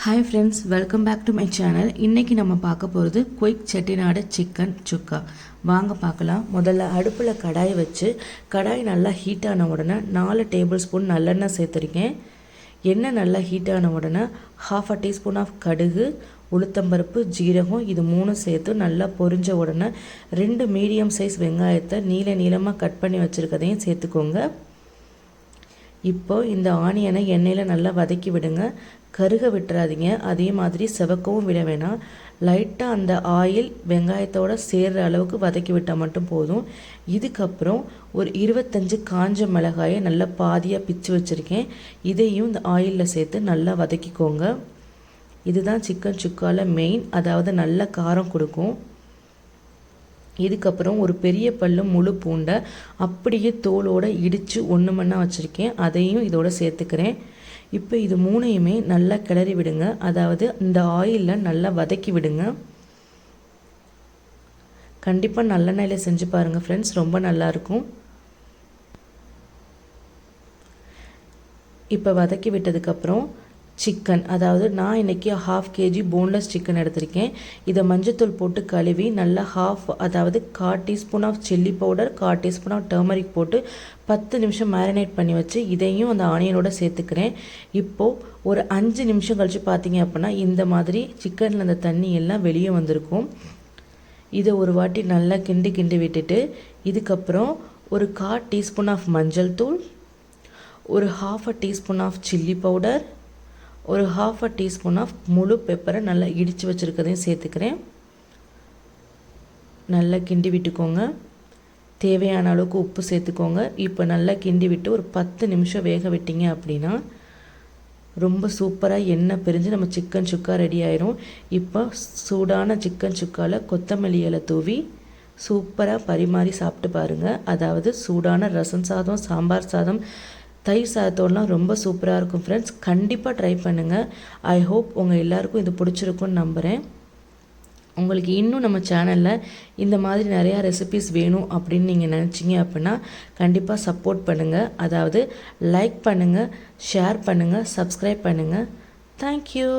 Hi friends, welcome back to my channel. இன்னைக்கு நம்ம பார்க்க போகிறது குயிக் செட்டிநாடு சிக்கன் சுக்கா. வாங்க பார்க்கலாம். முதல்ல அடுப்பில் கடாய் வச்சு கடாய் நல்லா ஹீட் ஆன உடனே 4 டேபிள் ஸ்பூன் நல்லெண்ணெய் சேர்த்துருக்கேன். எண்ணெய் நல்லா ஹீட் ஆன உடனே 1/2 டீஸ்பூன் ஆஃப் கடுகு, உளுத்தம்பருப்பு, ஜீரகம் இது 3 சேர்த்து நல்லா பொரிஞ்ச உடனே 2 மீடியம் சைஸ் வெங்காயத்தை நீளமாக கட் பண்ணி வச்சுருக்கதையும் சேர்த்துக்கோங்க. இப்போ இந்த ஆனியனை எண்ணெயில் நல்லா வதக்கி விடுங்க. கருக விட்டுறாதீங்க, அதே மாதிரி செவக்கவும் விட வேணாம். லைட்டாக அந்த ஆயில் வெங்காயத்தோடு சேர்கிற அளவுக்கு வதக்கி விட்டால் மட்டும் போதும். இதுக்கப்புறம் ஒரு 25 காஞ்ச மிளகாயை நல்லா பாதியாக பிச்சு வச்சுருக்கேன். இதையும் இந்த ஆயிலில் சேர்த்து நல்லா வதக்கிக்கோங்க. இதுதான் சிக்கன் சுக்காவில் மெயின், அதாவது நல்ல காரம் கொடுக்கும். இதுக்கப்புறம் ஒரு பெரிய பல்லு முழு பூண்டை அப்படியே தோலோடு இடித்து ஒன்று மண்ணா வச்சுருக்கேன், அதையும் இதோட சேர்த்துக்கிறேன். இப்போ இது 3யுமே நல்லா கிளறி விடுங்க, அதாவது இந்த ஆயிலில் நல்லா வதக்கி விடுங்க. கண்டிப்பாக நல்லெண்ணெயில் செஞ்சு பாருங்கள் ஃப்ரெண்ட்ஸ், ரொம்ப நல்லாயிருக்கும். இப்போ வதக்கி விட்டதுக்கப்புறம் சிக்கன், அதாவது நான் இன்றைக்கி 1/2 kg போன்லெஸ் சிக்கன் எடுத்திருக்கேன். இதை மஞ்சத்தூள் போட்டு கழுவி நல்லா அதாவது 1/4 teaspoon of chilli powder, 1/4 teaspoon of turmeric போட்டு 10 நிமிஷம் மேரினேட் பண்ணி வச்சு இதையும் அந்த ஆனியனோட சேர்த்துக்கிறேன். இப்போது ஒரு 5 நிமிஷம் கழித்து பார்த்தீங்க அப்படின்னா இந்த மாதிரி சிக்கனில் அந்த தண்ணி எல்லாம் வெளியே வந்திருக்கும். இதை ஒரு வாட்டி நல்லா கிண்டி விட்டுட்டு இதுக்கப்புறம் ஒரு 1/4 டீஸ்பூன் ஆஃப் மஞ்சள் தூள், ஒரு 1/2 டீஸ்பூன் ஆஃப் சில்லி பவுடர், ஒரு 1/2 டீஸ்பூன் ஆஃப் முழு பெப்பரை நல்லா இடித்து வச்சுருக்கதையும் சேர்த்துக்கிறேன். நல்லா கிண்டி விட்டுக்கோங்க. தேவையான அளவுக்கு உப்பு சேர்த்துக்கோங்க. இப்போ நல்லா கிண்டி விட்டு ஒரு 10 நிமிஷம் வேக விட்டீங்க அப்படின்னா ரொம்ப சூப்பராக எண்ணெய் பிரிஞ்சு நம்ம சிக்கன் சுக்கா ரெடி ஆயிரும். இப்போ சூடான சிக்கன் சுக்காவில் கொத்தமல்லி இலை தூவி சூப்பராக பரிமாறி சாப்பிட்டு பாருங்கள். அதாவது சூடான ரசம் சாதம், சாம்பார் சாதம், தயிர் சாதத்தோடலாம் ரொம்ப சூப்பராக இருக்கும் ஃப்ரெண்ட்ஸ். கண்டிப்பாக ட்ரை பண்ணுங்கள். ஐ ஹோப் உங்கள் எல்லாருக்கும் இது பிடிச்சிருக்குன்னு நம்புகிறேன். உங்களுக்கு இன்னும் நம்ம சேனலில் இந்த மாதிரி நிறையா ரெசிபீஸ் வேணும் அப்படின்னு நீங்கள் நினச்சிங்க அப்படின்னா கண்டிப்பாக சப்போர்ட் பண்ணுங்கள். அதாவது லைக் பண்ணுங்கள், ஷேர் பண்ணுங்கள், சப்ஸ்கிரைப் பண்ணுங்கள். தேங்க்யூ.